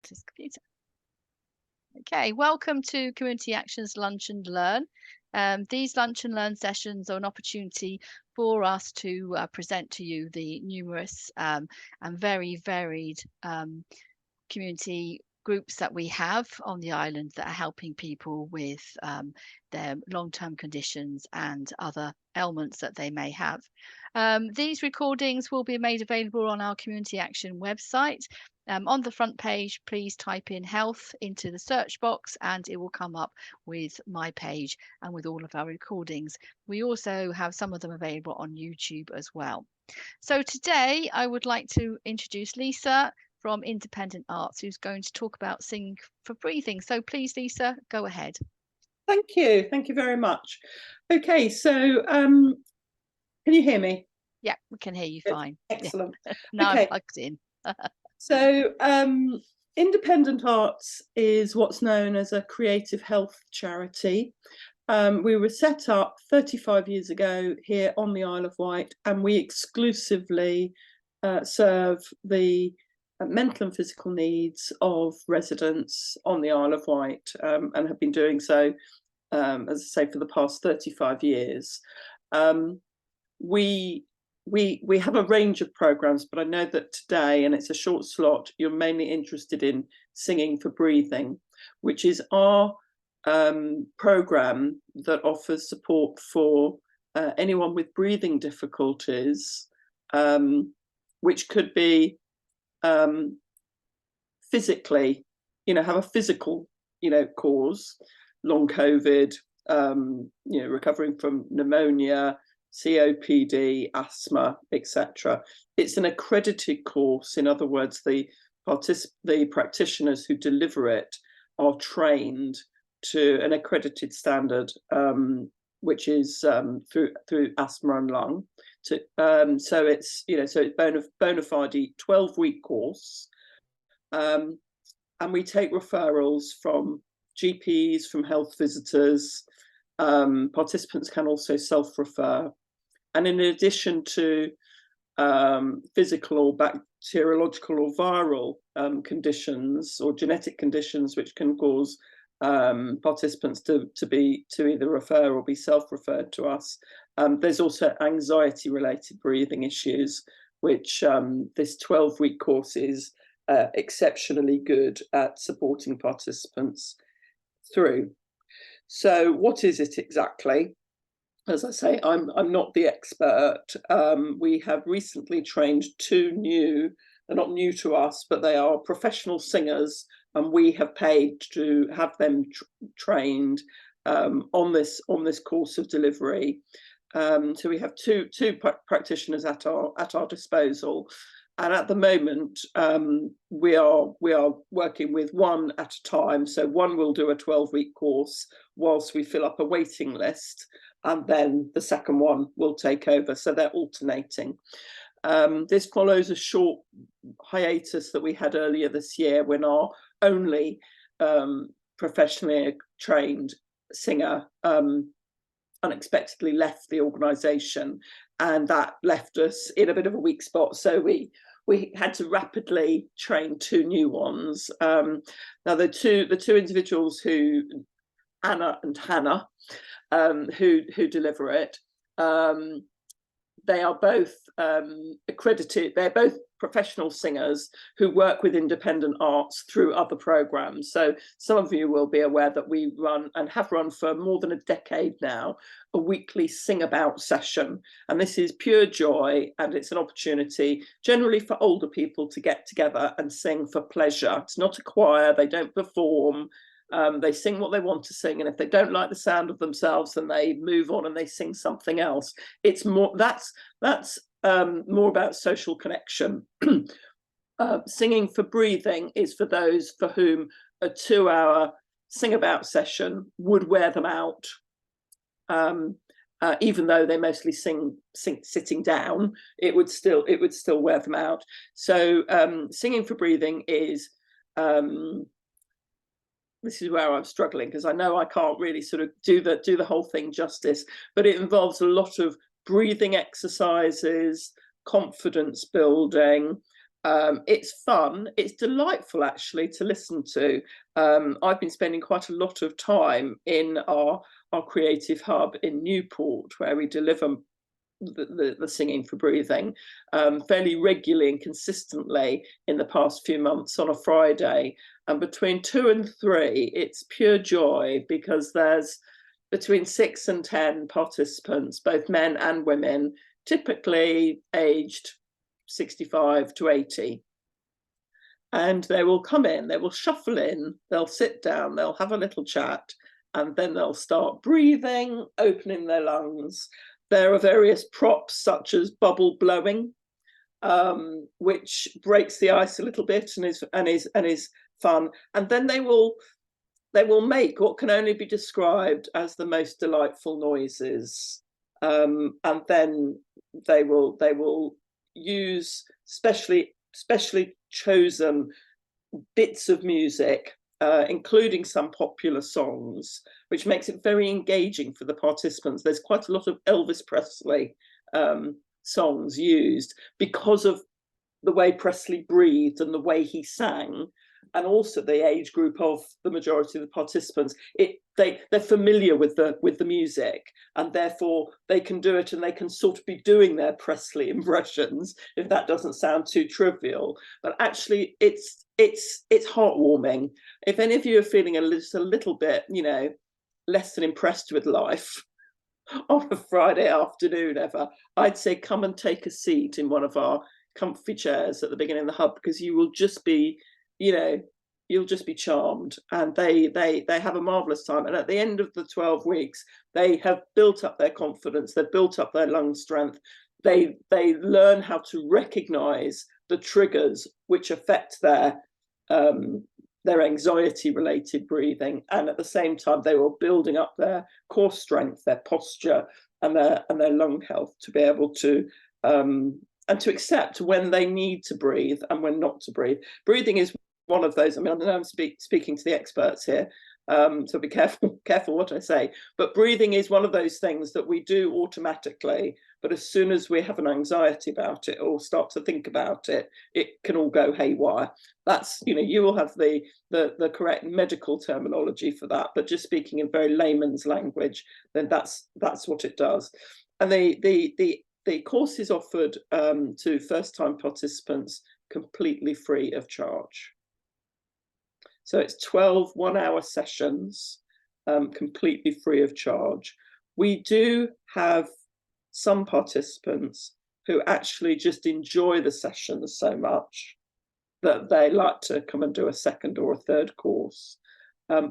this computer. Okay, welcome to Community Action's Lunch and Learn. These Lunch and Learn sessions are an opportunity for us to present to you the numerous and very varied community groups that we have on the island that are helping people with their long-term conditions and other ailments that they may have. These recordings will be made available on our Community Action website. On the front page, please type in health into the search box and it will come up with my page and with all of our recordings. We also have some of them available on YouTube as well. So today I would like to introduce Lisa from Independent Arts, who's going to talk about Sing for Breathing. So please, Lisa, go ahead. Thank you very much. Okay, so can you hear me? Yeah, we can hear you fine. Excellent. Yeah. Now okay. I'm plugged in. So Independent Arts is what's known as a creative health charity. We were set up 35 years ago here on the Isle of Wight, and we exclusively serve the mental and physical needs of residents on the Isle of Wight, and have been doing so, as I say, for the past 35 years. We have a range of programs, but I know that today, and it's a short slot, you're mainly interested in Singing for Breathing, which is our program that offers support for anyone with breathing difficulties, which could be physically, have a physical, cause, long COVID, recovering from pneumonia, COPD, asthma, etc. It's an accredited course. In other words, the practitioners who deliver it are trained to an accredited standard, which is through asthma and lung. So it's bona fide 12-week course, and we take referrals from GPs, from health visitors. Participants can also self-refer, and in addition to physical or bacteriological or viral conditions or genetic conditions which can cause participants to either refer or be self-referred to us, there's also anxiety related breathing issues, which this 12-week course is exceptionally good at supporting participants through. So what is it exactly? As I say, I'm not the expert. We have recently trained two new, they're not new to us, but they are professional singers, and we have paid to have them trained on this course of delivery. So we have two practitioners at our disposal, and at the moment we are working with one at a time. So one will do a 12-week course whilst we fill up a waiting list, and then the second one will take over. So they're alternating. This follows a short hiatus that we had earlier this year when our only professionally trained singer unexpectedly left the organisation, and that left us in a bit of a weak spot. So we had to rapidly train two new ones. Now the two individuals who, Anna and Hannah, who deliver it, they are both accredited. They're both professional singers who work with Independent Arts through other programs. So some of you will be aware that we run, and have run for more than a decade now, a weekly sing about session. And this is pure joy, and it's an opportunity generally for older people to get together and sing for pleasure. It's not a choir, they don't perform. They sing what they want to sing, and if they don't like the sound of themselves, then they move on and they sing something else. It's more that's more about social connection. Singing for Breathing is for those for whom a 2-hour sing about session would wear them out, even though they mostly sing sitting down. It would still wear them out. So Singing for Breathing is this is where I'm struggling, because I know I can't really sort of do the whole thing justice, but it involves a lot of breathing exercises, confidence building, It's fun. It's delightful, actually, to listen to. I've been spending quite a lot of time in our creative hub in Newport, where we deliver the singing for breathing fairly regularly and consistently in the past few months on a Friday. And between 2 and 3, it's pure joy, because there's between 6 and 10 participants, both men and women, typically aged 65 to 80. And they will come in, they will shuffle in, they'll sit down, they'll have a little chat, and then they'll start breathing, opening their lungs. There are various props, such as bubble blowing, which breaks the ice a little bit and is fun. And then they will make what can only be described as the most delightful noises. And then they will use specially chosen bits of music, including some popular songs, which makes it very engaging for the participants. There's quite a lot of Elvis Presley songs used, because of the way Presley breathed and the way he sang, and also the age group of the majority of the participants. They're familiar with the music, and therefore they can do it, and they can sort of be doing their Presley impressions, if that doesn't sound too trivial. But actually, it's heartwarming. If any of you are feeling a little bit, less than impressed with life on a Friday afternoon ever, I'd say come and take a seat in one of our comfy chairs at the beginning of the hub, because you will just be, you'll just be charmed. And they have a marvelous time. And at the end of the 12 weeks, they have built up their confidence, they've built up their lung strength, they learn how to recognize the triggers which affect their anxiety related breathing, and at the same time they were building up their core strength, their posture, and their lung health, to be able to and to accept when they need to breathe and when not to breathe. Breathing is one of those. I mean, I know I'm speaking to the experts here, so be careful what I say. But breathing is one of those things that we do automatically. But as soon as we have an anxiety about it or start to think about it, it can all go haywire. That's, you will have the correct medical terminology for that. But just speaking in very layman's language, then that's what it does. And the course is offered to first-time participants completely free of charge. So it's 12 one-hour sessions, completely free of charge. We do have some participants who actually just enjoy the sessions so much that they like to come and do a second or a third course.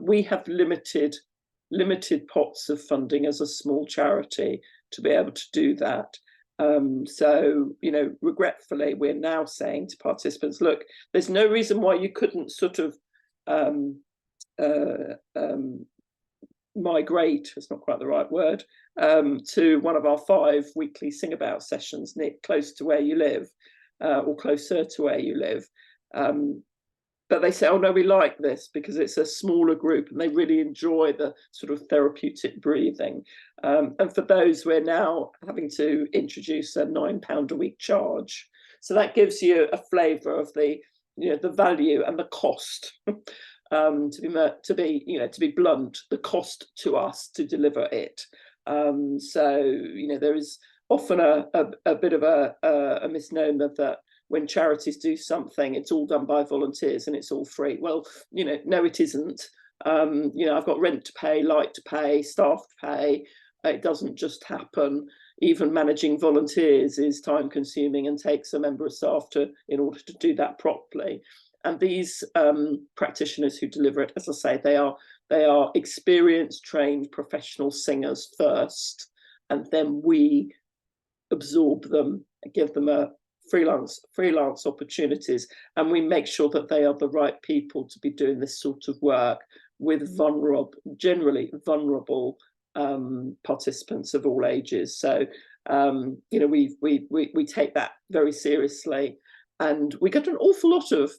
We have limited pots of funding as a small charity to be able to do that. So, regretfully, we're now saying to participants, look, there's no reason why you couldn't sort of migrate, it's not quite the right word, to one of our 5 weekly sing about sessions close to where you live, or closer to where you live. But they say, oh no, we like this because it's a smaller group and they really enjoy the sort of therapeutic breathing. And for those, we're now having to introduce a £9 a week charge. So that gives you a flavour of the value and the cost. To be blunt, the cost to us to deliver it. So there is often a bit of a misnomer that when charities do something, it's all done by volunteers and it's all free. Well, no, it isn't. I've got rent to pay, light to pay, staff to pay. It doesn't just happen. Even managing volunteers is time consuming and takes a member of staff in order to do that properly. And these practitioners who deliver it, as I say, they are experienced, trained, professional singers first, and then we absorb them and give them a freelance opportunities, and we make sure that they are the right people to be doing this sort of work with generally vulnerable participants of all ages. So we take that very seriously, and we get an awful lot of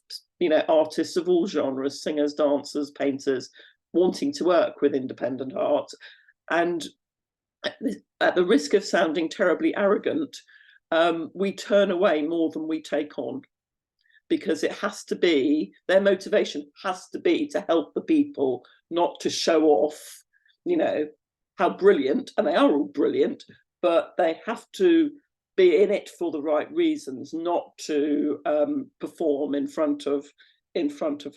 artists of all genres, singers, dancers, painters, wanting to work with independent art. And at the risk of sounding terribly arrogant, we turn away more than we take on. because it has to be, their motivation has to be to help the people, not to show off, you know, how brilliant, and they are all brilliant, but they have to be in it for the right reasons, not to perform in front of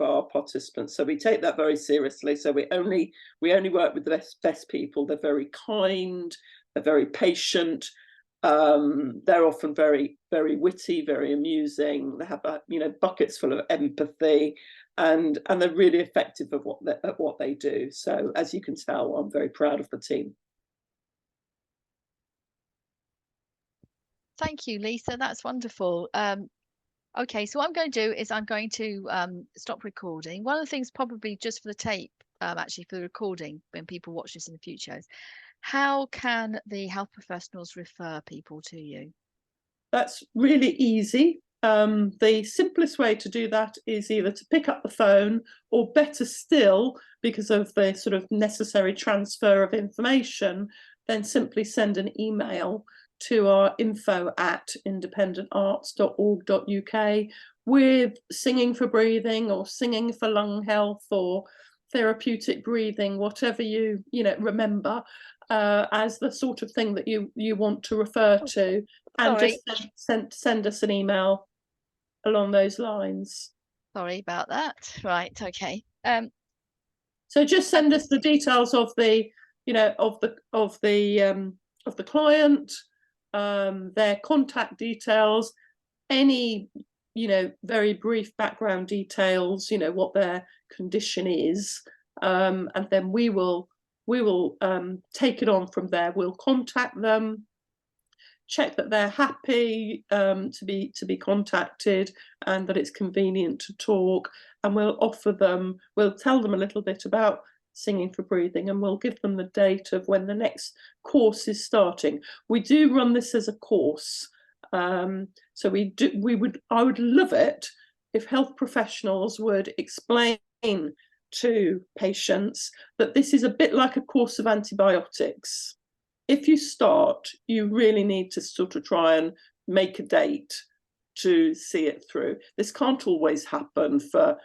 our participants. So we take that very seriously. So we only work with the best people. They're very kind, they're very patient. They're often very, very witty, very amusing. They have buckets full of empathy, and they're really effective at what they do. So as you can tell, I'm very proud of the team. Thank you, Lisa. That's wonderful. Okay, so what I'm going to do is I'm going to stop recording. One of the things, probably just for the tape, actually for the recording, when people watch this in the future, is how can the health professionals refer people to you? That's really easy. The simplest way to do that is either to pick up the phone, or better still, because of the sort of necessary transfer of information, then simply send an email to our info@independentarts.org.uk with singing for breathing, or singing for lung health, or therapeutic breathing, whatever you remember as the sort of thing that you want to refer to, and Sorry. just send us an email along those lines. Sorry about that. Right. Okay. So just send us the details of the client, their contact details, any very brief background details, what their condition is, and then we will take it on from there. We'll contact them, check that they're happy to be contacted, and that it's convenient to talk, and we'll tell them a little bit about Singing for Breathing, and we'll give them the date of when the next course is starting. We do run this as a course, so I would love it if health professionals would explain to patients that this is a bit like a course of antibiotics. If you start, you really need to sort of try and make a date to see it through. This can't always happen for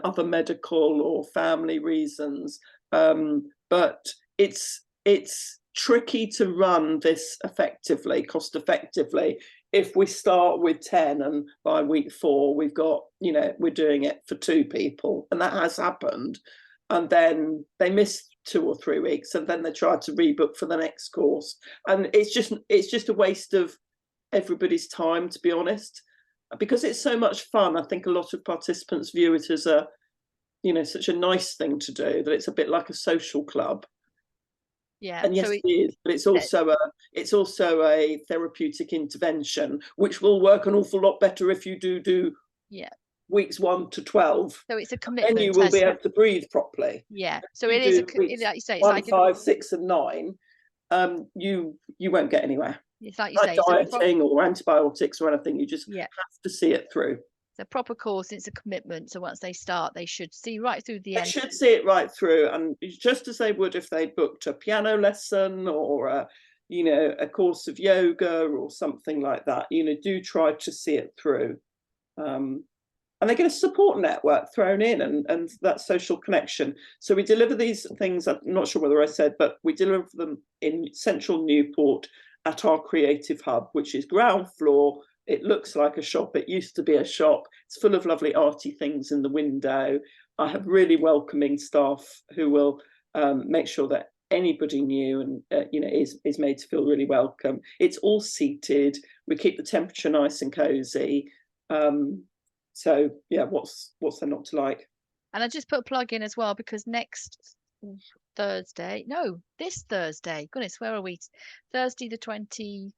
other medical or family reasons, but it's tricky to run this cost effectively, if we start with 10 and by week 4 we've got we're doing it for 2 people, and that has happened, and then they miss 2 or 3 weeks, and then they try to rebook for the next course, and it's just a waste of everybody's time, to be honest, because it's so much fun. I think a lot of participants view it as such a nice thing to do, that it's a bit like a social club. Yeah. And yes, So it is, but it's also a therapeutic intervention, which will work an awful lot better if you do weeks 1 to 12. So it's a commitment. Then you will be able to breathe properly. Yeah. So it is like you say, it's 1, like 5, 6, and 9. You won't get anywhere. It's like you say, dieting or antibiotics or anything. You just have to see it through. It's a proper course. It's a commitment. So once they start, they should see right through the end. They should see it right through, and just as they would if they booked a piano lesson or a course of yoga or something like that. Do try to see it through. And they get a support network thrown in, and that social connection. So we deliver these things, I'm not sure whether I said, but we deliver them in central Newport at our creative hub, which is ground floor. It looks like a shop. It used to be a shop. It's full of lovely arty things in the window. I have really welcoming staff who will make sure that anybody new and is made to feel really welcome. It's all seated. We keep the temperature nice and cozy. So yeah, what's there not to like? And I just put a plug in as well, because this Thursday, goodness, where are we? Thursday the 26th,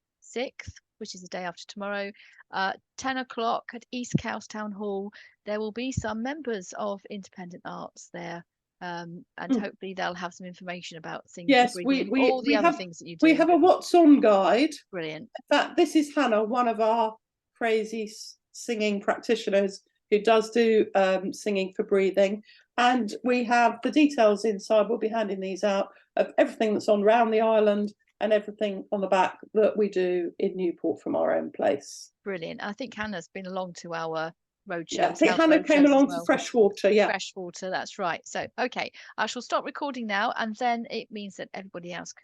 which is the day after tomorrow, 10 o'clock at East Cowes Town Hall, there will be some members of Independent Arts there. And hopefully they'll have some information about things. Yes, all the other things that you do. We have a what's on guide. Brilliant. In fact, this is Hannah, one of our crazy singing practitioners who does do Singing for Breathing, and we have the details inside. We'll be handing these out of everything that's on around the island and everything on the back that we do in Newport from our own place. Brilliant. I think Hannah's been along to our road Yeah, I shows, think health Hannah road came shows as along for well. freshwater. Yeah. Freshwater, that's right. So, okay, I shall stop recording now, and then it means that everybody else can